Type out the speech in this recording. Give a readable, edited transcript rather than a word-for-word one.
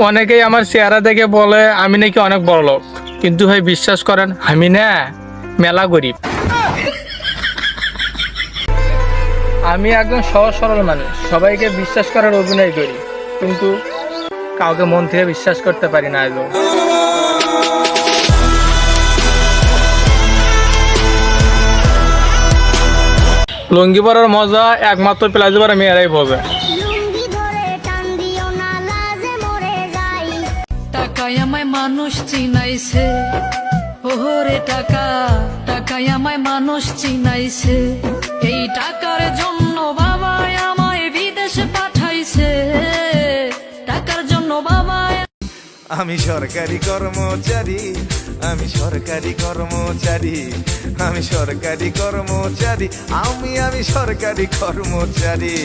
অনেকেই আমার চেহারা দেখে বলে আমি নাকি অনেক বড় লোক, কিন্তু ভাই বিশ্বাস করেন আমি না মেলা গরিব। আমি একদম সহজ সরল মানুষ, সবাইকে বিশ্বাস করার অভিনয় করি, কিন্তু কাউকে মন থেকে বিশ্বাস করতে পারি না আজও। লুঙ্গি পরার মজা একমাত্র প্লাজো পরা মেয়েরাই বোঝে। টাকায় আমায় মানুষ চিনাইছে, ওরে টাকা টাকায় আমায় মানুষ চিনাইছে। এই টাকার জন্য বাবা আমায় বিদেশে পাঠাইছে, টাকার জন্য বাবা। আমি সরকারি কর্মচারী, আমি সরকারি কর্মচারী, আমি সরকারি কর্মচারী, আমি সরকারি কর্মচারী।